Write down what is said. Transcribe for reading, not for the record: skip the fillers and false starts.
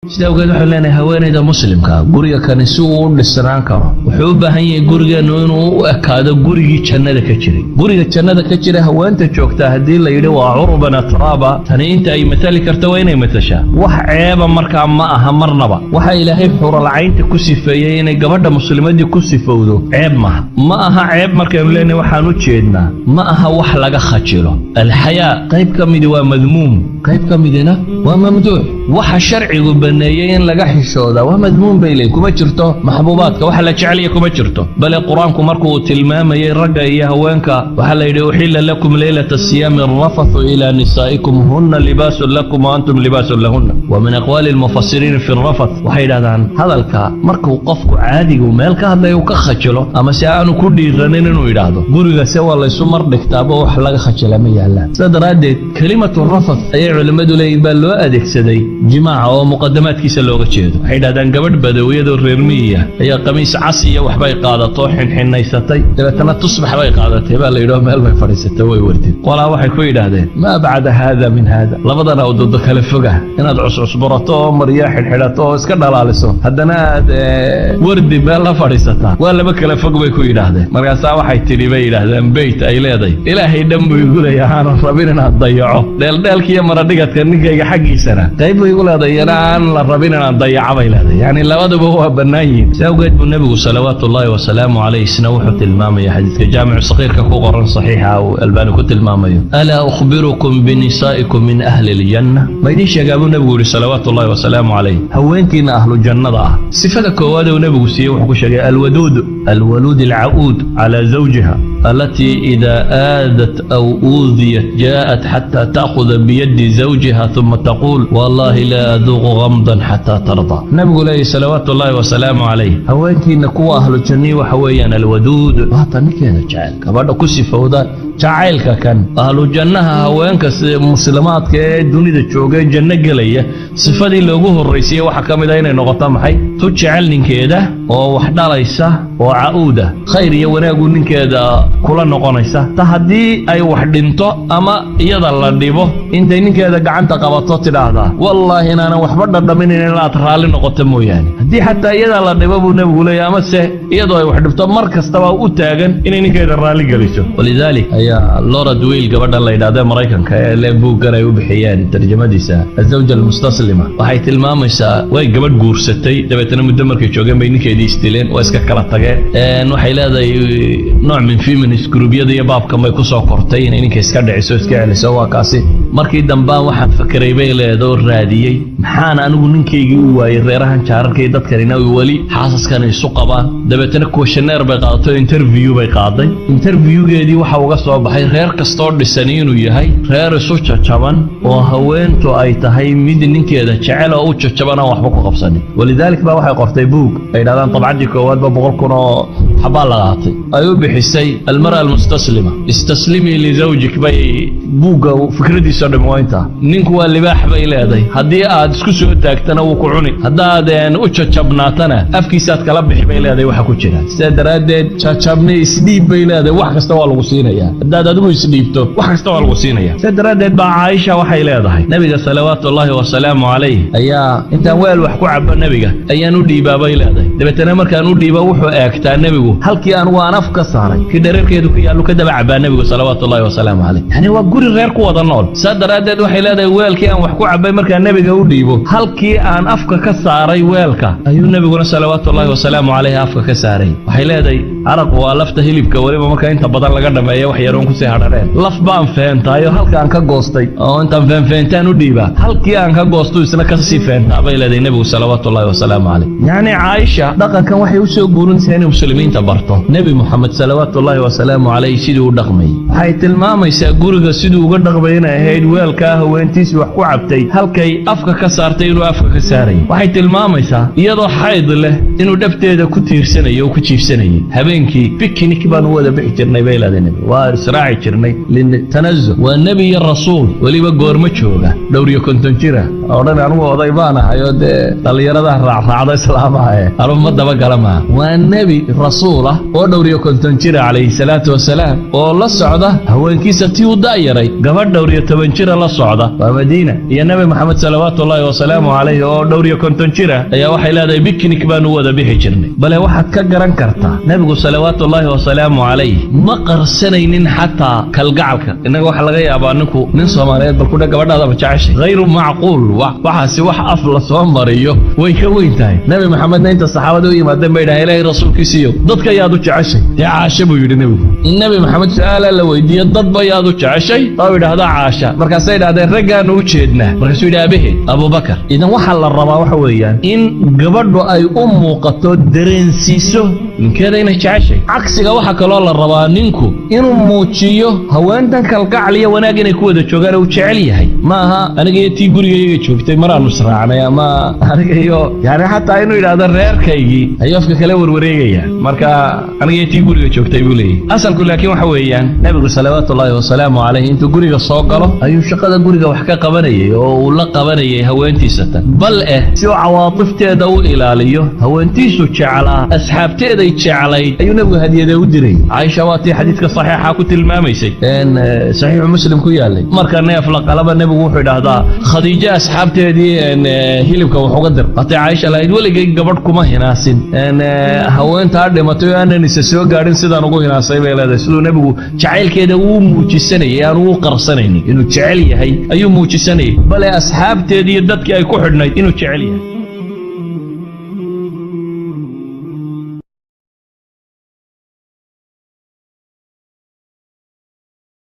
sidoo kale waxa leenahay haweeneyda muslimka guriga kan si uu u dhisnaan karo wuxuu u baahan yahay gurigeenu inuu u ekaado gurigii jannada ka jiray guriga jannada ka jiray haweenta joogta hadii la yidhi waa urban atraba tani inta ay matali karto waa inay matashaa wax ceeba markaa ma aha marnaba waxa ilaahay xural caynta ku sifeeyay inay gabadha muslimadii ku sifowdo ceeb ma aha ceeb markaanu leenahay waxaan u jeednaa ma aha wax laga khajilo alxayaa qayb ka mid waa madmuum qayb ka midna waa mamduuc waxa sharcigu baneeyay in laga xishooda waa madmuum baylay kuma jirto maxbuubaadka waxa la jecel yahay kuma jirto bal quraanku markuu tilmaamayay ragga iyo haweenka waxa la yidhi uhilla lakum laylata siyam ar-rafathu ila nisaikum hunna libasun lakum wa antum libasun lahunna wa min aqwali al-mufassirin fi ar-rafath waxa yiraahdaan hadalka markuu qofku caadigu meel ka hadlayo ka khajilo ama si aanu ku dhiiranin inuu yiraahdo guriga se waa la isu mar dhigtaaba wax laga khajila ma yaalaan sadaradeed kalimatu ar-rafath ay culimadu leeyihiin baa loo adeegsaday jimaaca oo muqaddamaadkiisa looga jeedo waxay yiraahdaan gabadh badawiyada reer miyiga ayaa qamiis cas iyo waxbay qaadato xinxinaysatay dabeetana tusbax bay qaadatay baa la yidhaahdo meel bay fadhiisatay way wartay qolaa waxay ku yidhaahdeen ma bacda hada min hada labadana oo dad kala foga inaad cusburato oo mariya xidhxidhato oo iska dhalaaliso haddana aad wardi meel la fadhiisataa waa laba kala fog bay ku yidhaahdeen markaasaa waxay tidhi bay yidhaahdeen beyt ay leedahay ilaahay dhan buu igu leeyahay aanan rabin inaad dayaco dheeldheelkiiyo maradhigadka ninkayga xaggiisana qayb buu igu leedahay yana aan la rabin inaad dayaco bay leedahay yani labaduba waa bannaan yihiin si awgeed buu nebigu salawaatullaahi wasalaamu calayh isna wuxuu tilmaamaya xadiiska jaamicu saqiirka ku qoran saxiixa uu albaani ku tilmaamayo alaa ukhbirukum binisaa'ikum min ahli aljanna ma idiin sheegaa buu nebigu yidhi salawaatullaahi wasalaamu calayh haweenkiina ahlu jannada ah sifada koowaad uu nebigu siiyey wuxuu ku sheegay alwaluud alca'uud calaa zawjiha التي إذا آذت أو أوذيت جاءت حتى تأخذ بيد زوجها ثم تقول والله لا أذوق غمضا حتى ترضى نبي عليه صلوات الله وسلامه عليه هواكي نكو أهل الجنة وحويا الودود وهطني كذا جعل كبار كسي فوضى جعلك كان أهل الجنة هواك مسلمات كدنيا تشوجي جنة جلية صفة اللوجه الرئيسية وحكم دينا نقطة محي تجعلني كذا ووحدة ليس وعودة خير يوناقول كذا kula noqonaysa ta hadii ay wax dhinto ama iyada la dhibo intay ninkeeda gacanta qabato tidaahda wallahi inaana waxba dhadhamin inaad raali noqoto mooyaan hadii xataa iyada la dhibo buu nabigu leeyahay ama se iyadoo ay wax dhibto mar kastaba u taagan inay ninkeeda raali galiso walidalik ayaa Laura Dwayne gabadha la yiraahdo Mareykanka ee leebugan ay u bixiyeen tarjumadiisa azawja almustaslima waxay tilmaamaysaa way gabadh guursatay dabeetana muddo markay joogeen bay ninkeedii istileen oo iska kala tageen waxay leedahay nooc min feminist groupyada iyo baabkan bay ku soo kortay inay ninka iska dhiciso iska celiso waa kaasi markii dambe waxaan fakiray bay leedo raadiyay maxaan anigu ninkaygii u waayay reerahan jaararkay dadkanina wali xaasaskan isu qabaan dabeetana questionnaire bay qaadato interview bay qaaday interviewgeedii waxa uga soo baxay reer kastoo dhisan inuu yahay reer isu jajaban oo haweentu ay tahay mid ninkeeda jecel oo u jajaban oo waxba ku qabsanin walidaalka baa waxay qortay book ay dhaadaan tabcadii koowaad ba 100,000 oo xabaa la qaatay ay u bixisay المرأة المستسلمة استسلمي لزوجك بي بوغا فكرتي سودم وانتا نينكو اللباح بي لهدي هدي اد اسكو سو تاغتنا و كعوني هدادن او ججبناتنا افكيساد كلا بخي بي لهدي waxa ku jira sadaradeed jajabni isdiib bay leedahay wax kasta waa lagu siinaya hadaad adigu isdiibto wax kasta waa lagu siinaya sadaradeed ba Aisha waxay leedahay nabiga salawaatullaahi wa salaamu alayhi ayaa inta weel wax ku cabba nabiga ayaan u dhiibay leedahay dabeetana markaan u dhiiba wuxuu eegtaa nabigu halkii aan waan af ka saaray reerkeedu ku yaallo ka daba cabaa nabiga salawaatullaahi wa salaamu alayhi yani waa guri reer ku wada nool sadaradeed waxay leedahay weelkii aan wax ku cabay marka nabiga u dhiibo halkii aan afka ka saaray weelka ayuu nabiguna salawaatullaahi wa salaamu alayhi afka ka saaray waxay leedahay araq waa lafta hilibka waliba marka inta badan laga dhameeyo wax yaroon ku sii hadhareen laf baan feentaayo halkaan ka goostay oo intaan feentaan u dhiiba halkii aan ka goosto isna ka sii feentaa bay leedahay nabigu salawaatullaahi wa salaamu alayhi yani Aisha dhaqankan waxay u soo guurinaysaa in muslimiinta barto nabi Muhammad salawaatullaahi wa salaamu alayhi sidoo u dhaqmay waxay tilmaamaysaa guriga sidoo uga dhaqmay inay ahayd weelka haweentiisa wax ku cabtay halkay afka ka saartay inuu afka ka saaray waxay tilmaamaysaa iyadoo xayd leh inuu dhabteeda ku tiirsanayo oo ku jiifsanayo habeenkii picnic baan wada bixi jirnay bay leedahay waa israaci jirnay litanazuh. waa nebi iyo rasuul weliba goorma jooga dhowr iyo konton jira odhan anugu oday baan ahay oo dee dhallinyarada raacraacda islaamaha anuma dabagala maaha. waa nebi rasuul ah oo dhowr iyo konton jira calayhi salaatu wasalaam oo la socda haweenkiisa tii u da'yaray gabadh dhowr iyo 10 jira la socda waa madiina iyo nebi maxamed salawaatullaahi wasalaamu calayhi oo dhowr iyo konton jira ayaa waxay leedahay biknik baanu wada bixi jirnay. bale waxaad ka garan kartaa nebigu salawaatullaahi wasalaamu calayh ma qarsanaynin xataa kalgacalka. innaga waxa laga yaabaa ninku nin soomaaliyeed bal kudha gabadhaadaba jeceshay hayru macquul waxaasi wax af la soo mariyo way ka weyn tahay. nebi maxamedna inta saxaabada u yimaadeen bay dhahay ilaahay rasuulkiisiiyo dadka yaad u jeceshay dee caasha buu yidhi nebigu. nebi maxamed su-aala la weydiiye dadba yaad u jeceshay oo idhaahda caasha. markaasay idhahdeen raggaanu u jeednaa. markaasuu yidhi abaheed abubakar. idan waxaa la rabaa waxa weeyaan in gabadhu ay u muuqato dareensiiso ninkeeda inay jeceshay. cagsiga waxaa kaloo la rabaa ninku inuu muujiyo haweentan kalgacal iyo wanaag inay ku wada joogaan uu jecel yahay. ma aha aniga iyo tii gurigayaga joogtay maraanu israacnay ama aniga iyo yani xataa inuu yidhaahdo reerkaygii ayuu afka kale warwareegaya. marka aniga iyo tii guriga joogtay buu leeyahy. asalku laakiin waxa weeyaan nebigu salawaatullaahi wasalaamu calayh intuu guriga soo galo ayuu shaqada guriga wax ka qabanayay oo uu la qabanayay haweentiisa tan. bal si uu cawaatifteeda u ilaaliyo haweentiisu jeclaa asxaabteeday jeclayd ayuu nebigu hadiyada u diray. caaisha waa tii xadiidka saxiixa ku tilmaamaysay saxiixu muslim ku yaalay. marka neef la qalaba nebigu wuxuu idhaahdaa khadiijo asxaabteedii hilibka wax uga dir. hatay caaisha lahayd weligay gabadh kuma hinaasin haweentaa dhimatay oo aanan isa soo gaadhin sidaan ugu hinaasay bay leedahay. siduu nebigu jacaylkeeda uu muujisanayay aan ugu qarsanaynin inuu jecel yahay ayuu muujisanayay. bale asxaabteedii iyo dadkii ay ku xidhnayd inuu jecel yahay.